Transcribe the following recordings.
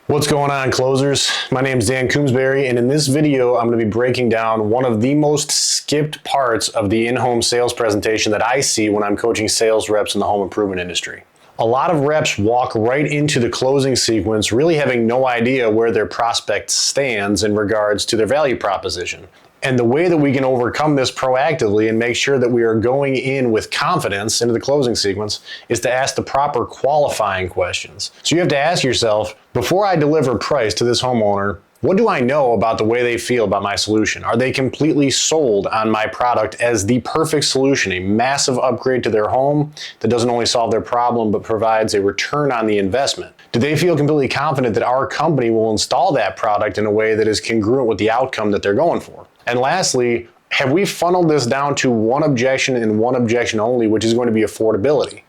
What's going on, closers? My name is Dan Coombsbury, and in this video, I'm going to be breaking down one of the most skipped parts of the in-home sales presentation that I see when I'm coaching sales reps in the home improvement industry. A lot of reps walk right into the closing sequence, really having no idea where their prospect stands in regards to their value proposition. And the way that we can overcome this proactively and make sure that we are going in with confidence into the closing sequence is to ask the proper qualifying questions. So you have to ask yourself, before I deliver price to this homeowner, what do I know about the way they feel about my solution? Are they completely sold on my product as the perfect solution, a massive upgrade to their home that doesn't only solve their problem but provides a return on the investment? Do they feel completely confident that our company will install that product in a way that is congruent with the outcome that they're going for? And lastly, have we funneled this down to one objection and one objection only, which is going to be affordability?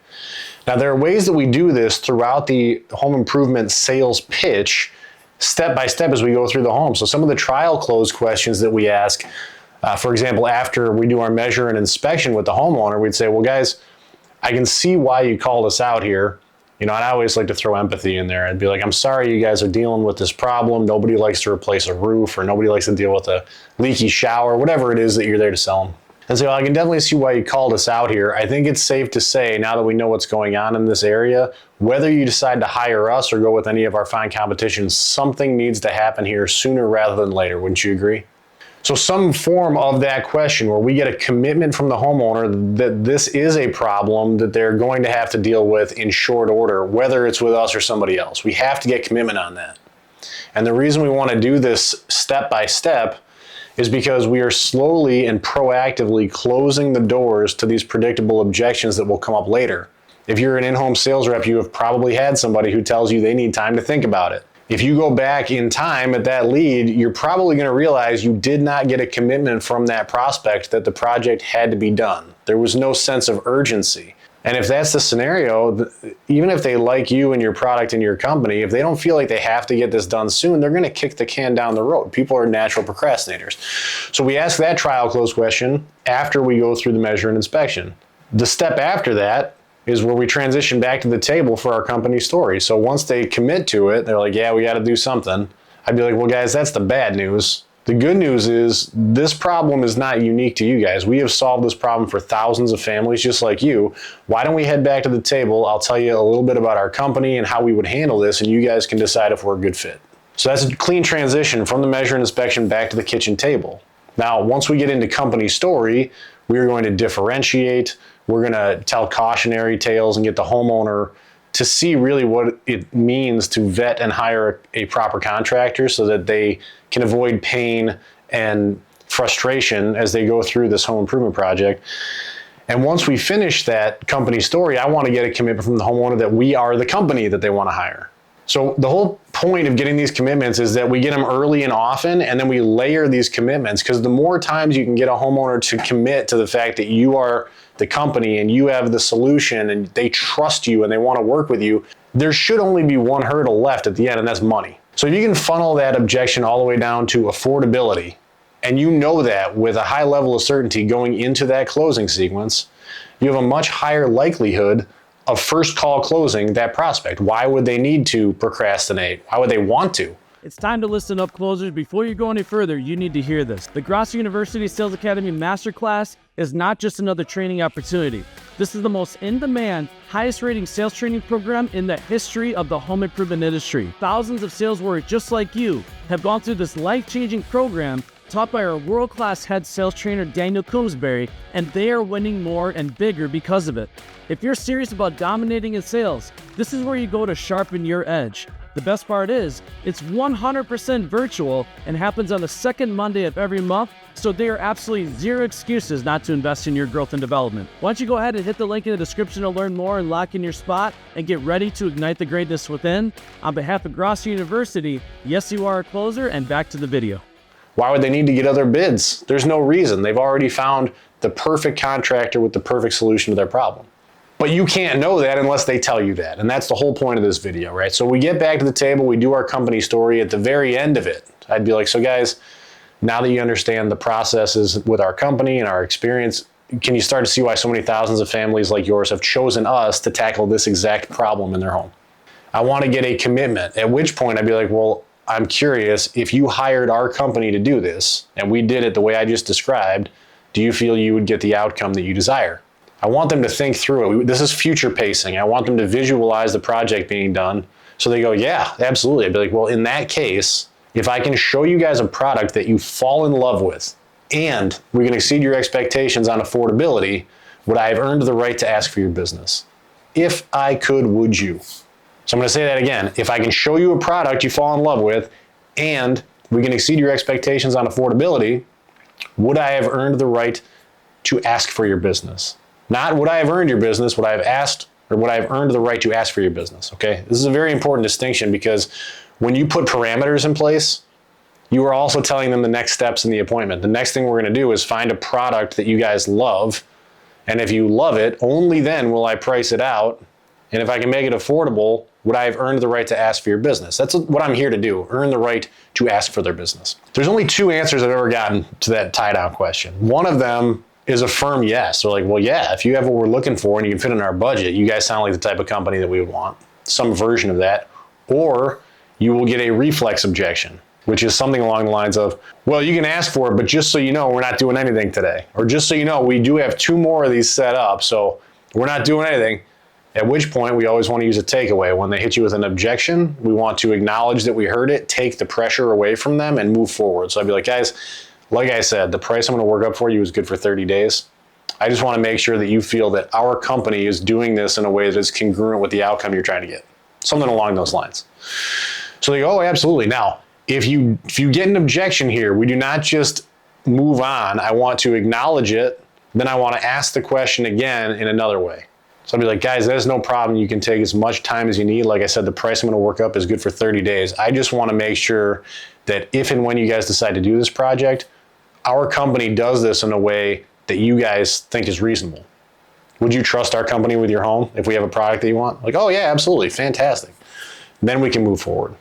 Now, there are ways that we do this throughout the home improvement sales pitch, step by step as we go through the home. So some of the trial close questions that we ask, for example, after we do our measure and inspection with the homeowner, we'd say, well, guys, I can see why you called us out here. And I always like to throw empathy in there. I'd be like, I'm sorry you guys are dealing with this problem. Nobody likes to replace a roof, or nobody likes to deal with a leaky shower, whatever it is that you're there to sell them. And so I can definitely see why you called us out here. I think it's safe to say, now that we know what's going on in this area, whether you decide to hire us or go with any of our fine competition, something needs to happen here sooner rather than later. Wouldn't you agree? So some form of that question where we get a commitment from the homeowner that this is a problem that they're going to have to deal with in short order, whether it's with us or somebody else. We have to get commitment on that. And the reason we want to do this step by step is because we are slowly and proactively closing the doors to these predictable objections that will come up later. If you're an in-home sales rep, you have probably had somebody who tells you they need time to think about it. If you go back in time at that lead, you're probably going to realize you did not get a commitment from that prospect that the project had to be done. There was no sense of urgency. And if that's the scenario, even if they like you and your product and your company, if they don't feel like they have to get this done soon, they're going to kick the can down the road. People are natural procrastinators. So we ask that trial close question after we go through the measure and inspection. The step after that is where we transition back to the table for our company story. So once they commit to it, they're like, yeah, we got to do something. I'd be like, well, guys, that's the bad news. The good news is this problem is not unique to you guys. We have solved this problem for thousands of families just like you. Why don't we head back to the table? I'll tell you a little bit about our company and how we would handle this, and you guys can decide if we're a good fit. So that's a clean transition from the measure and inspection back to the kitchen table. Now, once we get into company story, we're going to differentiate. We're going to tell cautionary tales and get the homeowner to see really what it means to vet and hire a proper contractor so that they can avoid pain and frustration as they go through this home improvement project. And once we finish that company story, I want to get a commitment from the homeowner that we are the company that they want to hire. So the whole point of getting these commitments is that we get them early and often, and then we layer these commitments, because the more times you can get a homeowner to commit to the fact that you are the company and you have the solution and they trust you and they want to work with you, there should only be one hurdle left at the end, and that's money. So if you can funnel that objection all the way down to affordability, and you know that with a high level of certainty going into that closing sequence, you have a much higher likelihood of first call closing that prospect. Why would they need to procrastinate? Why would they want to? It's time to listen up, closers. Before you go any further, you need to hear this. The Grosso University Sales Academy Masterclass is not just another training opportunity. This is the most in-demand, highest-rating sales training program in the history of the home improvement industry. Thousands of sales warriors just like you have gone through this life-changing program taught by our world-class head sales trainer, Daniel Coombsbury, and they are winning more and bigger because of it. If you're serious about dominating in sales, this is where you go to sharpen your edge. The best part is, it's 100% virtual and happens on the second Monday of every month, so there are absolutely zero excuses not to invest in your growth and development. Why don't you go ahead and hit the link in the description to learn more and lock in your spot and get ready to ignite the greatness within. On behalf of Grosso University, yes, you are a closer, and back to the video. Why would they need to get other bids? There's no reason. They've already found the perfect contractor with the perfect solution to their problem. But you can't know that unless they tell you that. And that's the whole point of this video, right? So we get back to the table, we do our company story. At the very end of it, I'd be like, so guys, now that you understand the processes with our company and our experience, can you start to see why so many thousands of families like yours have chosen us to tackle this exact problem in their home? I want to get a commitment. At which point I'd be like, well, I'm curious, if you hired our company to do this and we did it the way I just described, do you feel you would get the outcome that you desire? I want them to think through it. This is future pacing. I want them to visualize the project being done. So they go, yeah, absolutely. I'd be like, well, in that case, if I can show you guys a product that you fall in love with and we can exceed your expectations on affordability, would I have earned the right to ask for your business? If I could, would you? So I'm going to say that again. If I can show you a product you fall in love with and we can exceed your expectations on affordability, would I have earned the right to ask for your business? Not would I have earned your business, would I have asked, or would I have earned the right to ask for your business, okay? This is a very important distinction because when you put parameters in place, you are also telling them the next steps in the appointment. The next thing we're going to do is find a product that you guys love, and if you love it, only then will I price it out, and if I can make it affordable, would I have earned the right to ask for your business? That's what I'm here to do, earn the right to ask for their business. There's only two answers I've ever gotten to that tie-down question. One of them is a firm yes. They're like, well, yeah, if you have what we're looking for and you can fit in our budget, you guys sound like the type of company that we would want. Some version of that. Or you will get a reflex objection, which is something along the lines of, well, you can ask for it, but just so you know, we're not doing anything today. Or just so you know, we do have 2 more of these set up, so we're not doing anything. At which point, we always want to use a takeaway. When they hit you with an objection, we want to acknowledge that we heard it, take the pressure away from them, and move forward. So I'd be like, guys, like I said, the price I'm going to work up for you is good for 30 days. I just want to make sure that you feel that our company is doing this in a way that's congruent with the outcome you're trying to get. Something along those lines. So they go, oh, absolutely. Now, if you get an objection here, we do not just move on. I want to acknowledge it. Then I want to ask the question again in another way. So I'll be like, guys, there's no problem. You can take as much time as you need. Like I said, the price I'm going to work up is good for 30 days. I just want to make sure that if and when you guys decide to do this project, our company does this in a way that you guys think is reasonable. Would you trust our company with your home if we have a product that you want? Like, oh yeah, absolutely, fantastic. Then we can move forward.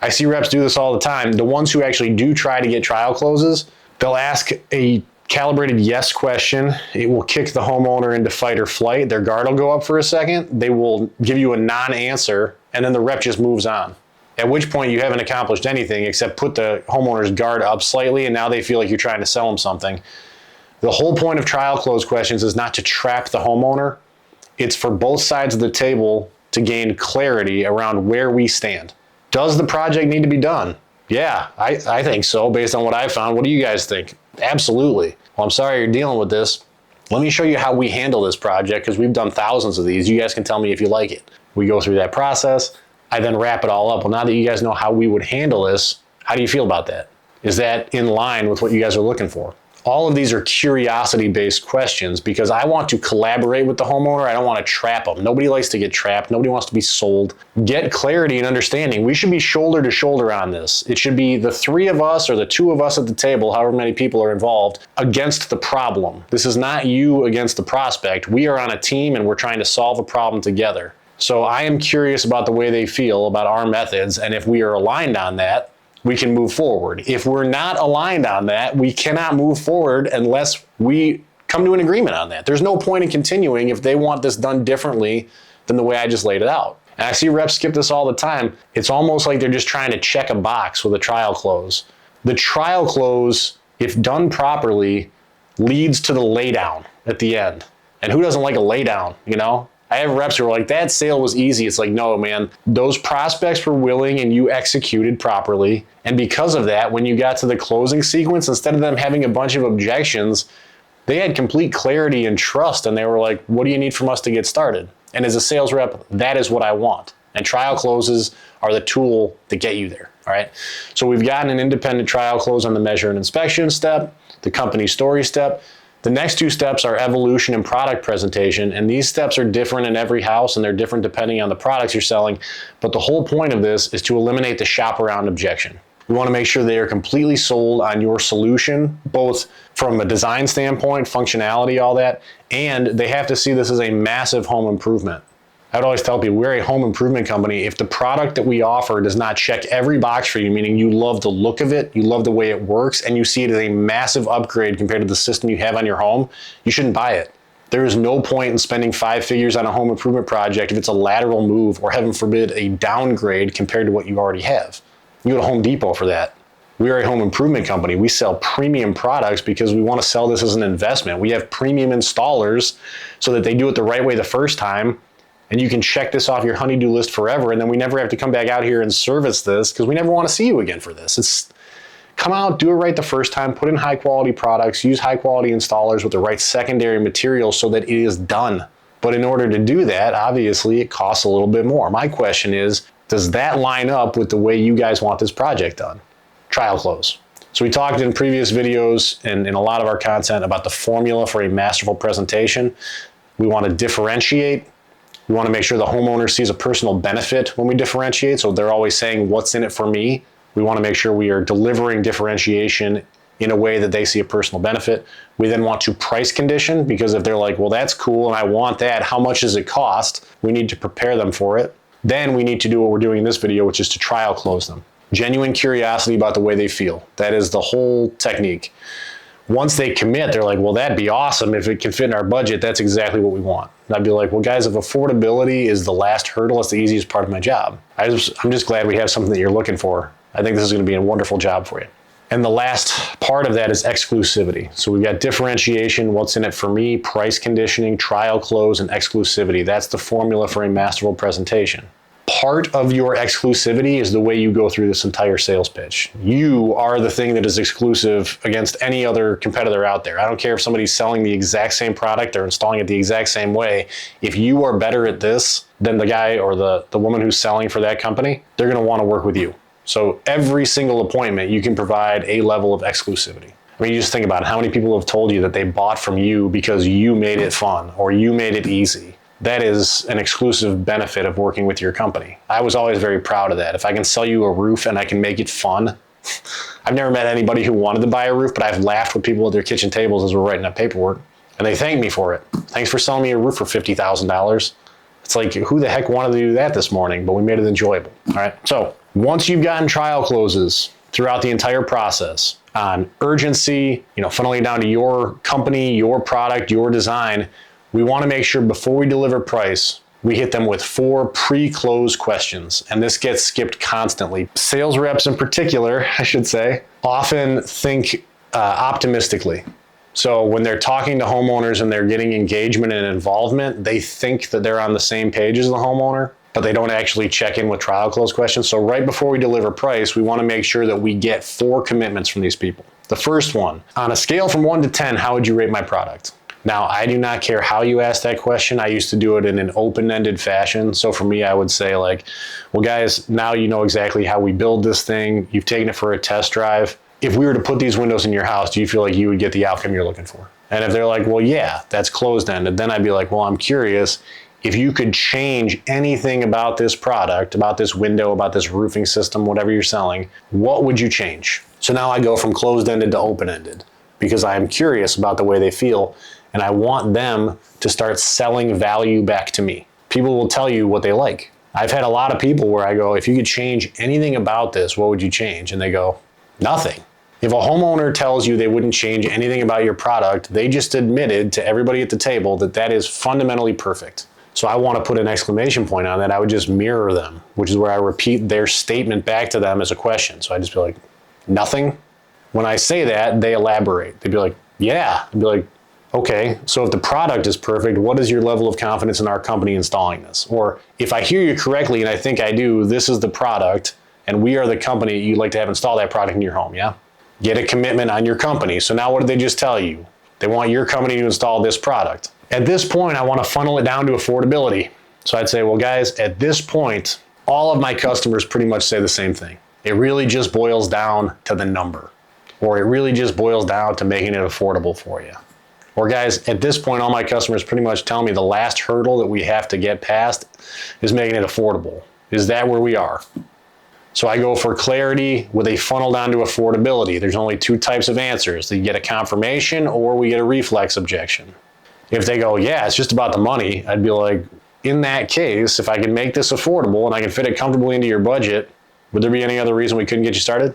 I see reps do this all the time. The ones who actually do try to get trial closes, they'll ask a calibrated yes question. It will kick the homeowner into fight or flight. Their guard will go up for a second. They will give you a non-answer, and then the rep just moves on. At which point you haven't accomplished anything except put the homeowner's guard up slightly, and now they feel like you're trying to sell them something. The whole point of trial close questions is not to trap the homeowner. It's for both sides of the table to gain clarity around where we stand. Does the project need to be done? Yeah, I think so, based on what I found. What do you guys think? Absolutely. Well, I'm sorry you're dealing with this. Let me show you how we handle this project, because we've done thousands of these. You guys can tell me if you like it. We go through that process. I then wrap it all up. Well, now that you guys know how we would handle this, how do you feel about that? Is that in line with what you guys are looking for? All of these are curiosity-based questions because I want to collaborate with the homeowner. I don't want to trap them. Nobody likes to get trapped. Nobody wants to be sold. Get clarity and understanding. We should be shoulder to shoulder on this. It should be the 3 of us or the 2 of us at the table, however many people are involved, against the problem. This is not you against the prospect. We are on a team and we're trying to solve a problem together. So I am curious about the way they feel about our methods, and if we are aligned on that, we can move forward. If we're not aligned on that, we cannot move forward unless we come to an agreement on that. There's no point in continuing if they want this done differently than the way I just laid it out. And I see reps skip this all the time. It's almost like they're just trying to check a box with a trial close. The trial close, if done properly, leads to the laydown at the end. And who doesn't like a laydown, you know? I have reps who are like, that sale was easy. It's like, no, man, those prospects were willing and you executed properly. And because of that, when you got to the closing sequence, instead of them having a bunch of objections, they had complete clarity and trust. And they were like, what do you need from us to get started? And as a sales rep, that is what I want. And trial closes are the tool to get you there. All right. So we've gotten an independent trial close on the measure and inspection step, the company story step. The next 2 steps are evolution and product presentation, and these steps are different in every house and they're different depending on the products you're selling, but the whole point of this is to eliminate the shop around objection. We want to make sure they are completely sold on your solution, both from a design standpoint, functionality, all that, and they have to see this as a massive home improvement. I would always tell people, we're a home improvement company. If the product that we offer does not check every box for you, meaning you love the look of it, you love the way it works, and you see it as a massive upgrade compared to the system you have on your home, you shouldn't buy it. There is no point in spending 5 figures on a home improvement project if it's a lateral move or, heaven forbid, a downgrade compared to what you already have. You go to Home Depot for that. We are a home improvement company. We sell premium products because we want to sell this as an investment. We have premium installers so that they do it the right way the first time, and you can check this off your honey-do list forever, and then we never have to come back out here and service this because we never want to see you again for this. Come out, do it right the first time, put in high-quality products, use high-quality installers with the right secondary materials so that it is done. But in order to do that, obviously, it costs a little bit more. My question is, does that line up with the way you guys want this project done? Trial close. So we talked in previous videos and in a lot of our content about the formula for a masterful presentation. We want to differentiate. We want to make sure the homeowner sees a personal benefit when we differentiate. So they're always saying, what's in it for me? We want to make sure we are delivering differentiation in a way that they see a personal benefit. We then want to price condition, because if they're like, well, that's cool and I want that, how much does it cost? We need to prepare them for it. Then we need to do what we're doing in this video, which is to trial close them. Genuine curiosity about the way they feel. That is the whole technique. Once they commit, they're like, well, that'd be awesome. If it can fit in our budget, that's exactly what we want. And I'd be like, well, guys, if affordability is the last hurdle, it's the easiest part of my job. I'm just glad we have something that you're looking for. I think this is going to be a wonderful job for you. And the last part of that is exclusivity. So we've got differentiation, what's in it for me, price conditioning, trial close, and exclusivity. That's the formula for a masterful presentation. Part of your exclusivity is the way you go through this entire sales pitch. You are the thing that is exclusive against any other competitor out there. I don't care if somebody's selling the exact same product or installing it the exact same way. If you are better at this than the guy or the woman who's selling for that company, they're going to want to work with you. So every single appointment, you can provide a level of exclusivity. I mean, you just think about it. How many people have told you that they bought from you because you made it fun or you made it easy? That is an exclusive benefit of working with your company. I was always very proud of that. If I can sell you a roof and I can make it fun, I've never met anybody who wanted to buy a roof, but I've laughed with people at their kitchen tables as we're writing up paperwork, and they thank me for it. Thanks for selling me a roof for $50,000. It's like, who the heck wanted to do that this morning? But we made it enjoyable. All right. So once you've gotten trial closes throughout the entire process on urgency, funneling down to your company, your product, your design, we want to make sure before we deliver price, we hit them with 4 pre-close questions. And this gets skipped constantly. Sales reps in particular, I should say, often think optimistically. So when they're talking to homeowners and they're getting engagement and involvement, they think that they're on the same page as the homeowner, but they don't actually check in with trial close questions. So right before we deliver price, we want to make sure that we get 4 commitments from these people. The first one, on a scale from 1 to 10, how would you rate my product? Now, I do not care how you ask that question. I used to do it in an open-ended fashion. So for me, I would say like, well, guys, now you know exactly how we build this thing. You've taken it for a test drive. If we were to put these windows in your house, do you feel like you would get the outcome you're looking for? And if they're like, well, yeah, that's closed-ended, then I'd be like, well, I'm curious. If you could change anything about this product, about this window, about this roofing system, whatever you're selling, what would you change? So now I go from closed-ended to open-ended because I am curious about the way they feel. And I want them to start selling value back to me. People will tell you what they like. I've had a lot of people where I go, if you could change anything about this, what would you change? And they go, nothing. If a homeowner tells you they wouldn't change anything about your product, they just admitted to everybody at the table that that is fundamentally perfect. So I want to put an exclamation point on that. I would just mirror them, which is where I repeat their statement back to them as a question. So I just be like, nothing. When I say that, they elaborate. They'd be like, yeah. I'd be like, okay, so if the product is perfect, what is your level of confidence in our company installing this? Or if I hear you correctly, and I think I do, this is the product, and we are the company you'd like to have install that product in your home, yeah? Get a commitment on your company. So now what did they just tell you? They want your company to install this product. At this point, I want to funnel it down to affordability. So I'd say, well, guys, at this point, all of my customers pretty much say the same thing. It really just boils down to the number, or it really just boils down to making it affordable for you. Or guys, at this point, all my customers pretty much tell me the last hurdle that we have to get past is making it affordable. Is that where we are? So I go for clarity with a funnel down to affordability. There's only 2 types of answers. You get a confirmation or we get a reflex objection. If they go, yeah, it's just about the money, I'd be like, in that case, if I can make this affordable and I can fit it comfortably into your budget, would there be any other reason we couldn't get you started?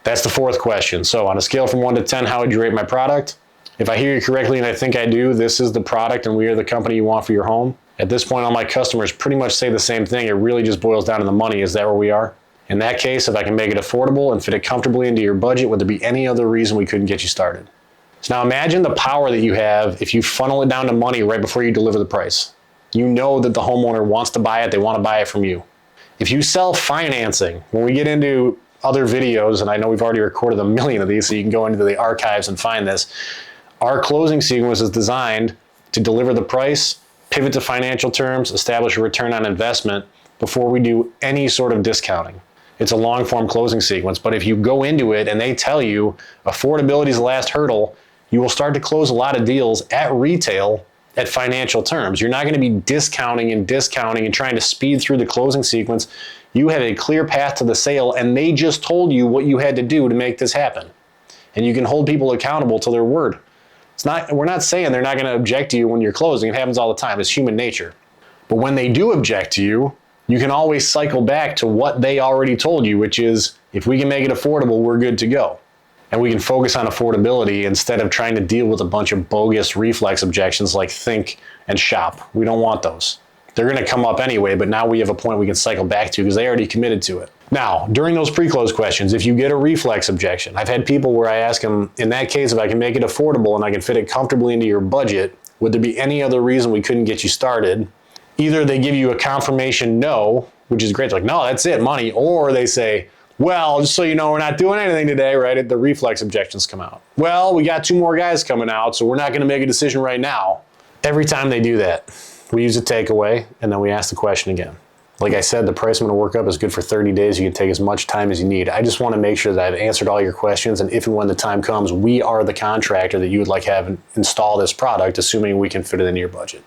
That's the 4th question. So on a scale from 1 to 10, how would you rate my product? If I hear you correctly, and I think I do, this is the product and we are the company you want for your home. At this point, all my customers pretty much say the same thing. It really just boils down to the money. Is that where we are? In that case, if I can make it affordable and fit it comfortably into your budget, would there be any other reason we couldn't get you started? So now imagine the power that you have if you funnel it down to money right before you deliver the price. You know that the homeowner wants to buy it, they want to buy it from you. If you sell financing, when we get into other videos, and I know we've already recorded a million of these, so you can go into the archives and find this, our closing sequence is designed to deliver the price, pivot to financial terms, establish a return on investment before we do any sort of discounting. It's a long form closing sequence, but if you go into it and they tell you affordability is the last hurdle, you will start to close a lot of deals at retail at financial terms. You're not going to be discounting and trying to speed through the closing sequence. You have a clear path to the sale and they just told you what you had to do to make this happen. And you can hold people accountable to their word. We're not saying they're not going to object to you when you're closing. It happens all the time. It's human nature. But when they do object to you, you can always cycle back to what they already told you, which is if we can make it affordable, we're good to go. And we can focus on affordability instead of trying to deal with a bunch of bogus reflex objections like think and shop. We don't want those. They're going to come up anyway, but now we have a point we can cycle back to because they already committed to it. Now, during those pre-close questions, if you get a reflex objection, I've had people where I ask them, in that case, if I can make it affordable and I can fit it comfortably into your budget, would there be any other reason we couldn't get you started? Either they give you a confirmation no, which is great, like, no, that's it, money, or they say, well, just so you know, we're not doing anything today, right? The reflex objections come out. Well, we got 2 more guys coming out, so we're not going to make a decision right now. Every time they do that, we use a takeaway, and then we ask the question again. Like I said, the price I'm going to work up is good for 30 days. You can take as much time as you need. I just want to make sure that I've answered all your questions, and if and when the time comes, we are the contractor that you would like have install this product, assuming we can fit it into your budget.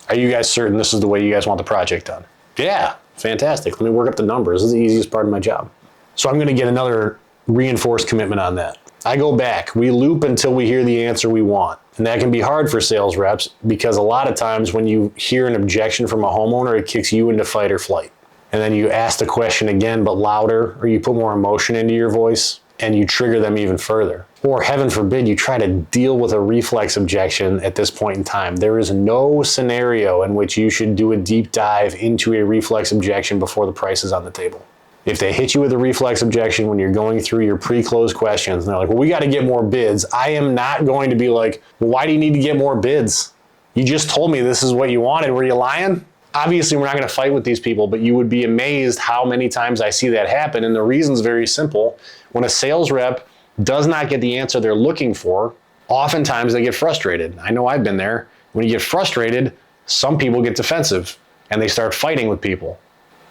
Are you guys certain this is the way you guys want the project done? Yeah, fantastic. Let me work up the numbers. This is the easiest part of my job. So I'm going to get another reinforced commitment on that. I go back. We loop until we hear the answer we want. And that can be hard for sales reps because a lot of times when you hear an objection from a homeowner, it kicks you into fight or flight. And then you ask the question again, but louder, or you put more emotion into your voice and you trigger them even further. Or heaven forbid, you try to deal with a reflex objection at this point in time. There is no scenario in which you should do a deep dive into a reflex objection before the price is on the table. If they hit you with a reflex objection when you're going through your pre-close questions, and they're like, well, we got to get more bids. I am not going to be like, well, why do you need to get more bids? You just told me this is what you wanted. Were you lying? Obviously, we're not going to fight with these people, but you would be amazed how many times I see that happen. And the reason's very simple. When a sales rep does not get the answer they're looking for, oftentimes they get frustrated. I know I've been there. When you get frustrated, some people get defensive and they start fighting with people.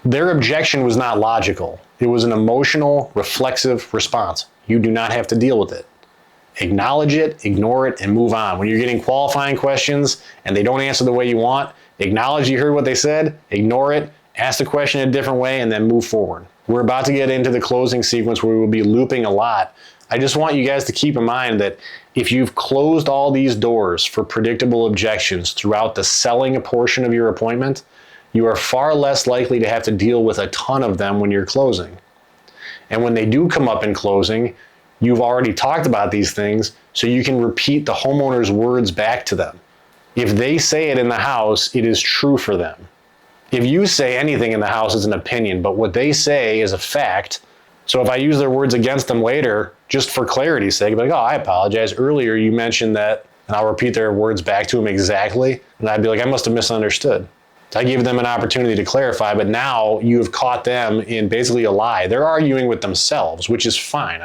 Their objection was not logical. It was an emotional, reflexive response. You do not have to deal with it. Acknowledge it, ignore it, and move on. When you're getting qualifying questions and they don't answer the way you want, acknowledge you heard what they said, ignore it, ask the question a different way, and then move forward. We're about to get into the closing sequence where we will be looping a lot. I just want you guys to keep in mind that if you've closed all these doors for predictable objections throughout the selling portion of your appointment, you are far less likely to have to deal with a ton of them when you're closing. And when they do come up in closing, you've already talked about these things, so you can repeat the homeowner's words back to them. If they say it in the house, it is true for them. If you say anything in the house, it's an opinion, but what they say is a fact. So if I use their words against them later, just for clarity's sake, I'd be like, oh, I apologize. Earlier you mentioned that, and I'll repeat their words back to them exactly. And I'd be like, I must have misunderstood. I gave them an opportunity to clarify, but now you have caught them in basically a lie. They're arguing with themselves, which is fine.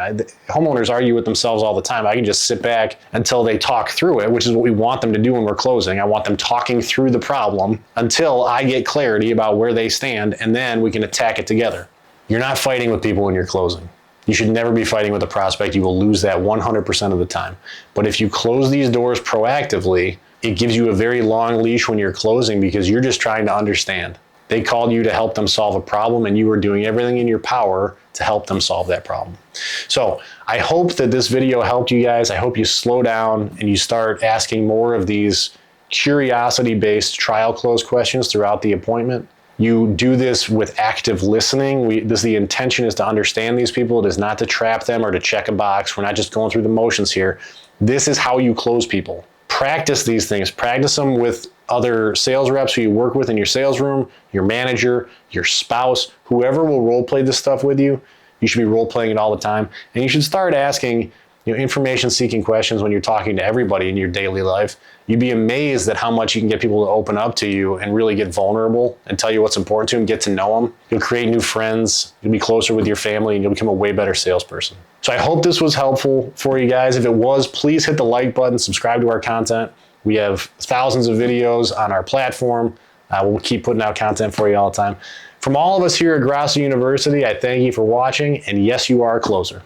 Homeowners argue with themselves all the time. I can just sit back until they talk through it, which is what we want them to do when we're closing. I want them talking through the problem until I get clarity about where they stand, and then we can attack it together. You're not fighting with people when you're closing. You should never be fighting with a prospect. You will lose that 100% of the time. But if you close these doors proactively, it gives you a very long leash when you're closing because you're just trying to understand. They called you to help them solve a problem and you were doing everything in your power to help them solve that problem. So I hope that this video helped you guys. I hope you slow down and you start asking more of these curiosity-based trial close questions throughout the appointment. You do this with active listening. The intention is to understand these people. It is not to trap them or to check a box. We're not just going through the motions here. This is how you close people. Practice these things. Practice them with other sales reps who you work with in your sales room, your manager, your spouse, whoever will role play this stuff with you. You should be role playing it all the time. And you should start asking information seeking questions when you're talking to everybody in your daily life. You'd be amazed at how much you can get people to open up to you and really get vulnerable and tell you what's important to them, get to know them. You'll create new friends, you'll be closer with your family, and you'll become a way better salesperson. So I hope this was helpful for you guys. If it was, please hit the like button, subscribe to our content. We have thousands of videos on our platform. We'll keep putting out content for you all the time. From all of us here at Grosso University, I thank you for watching, and yes, you are a closer.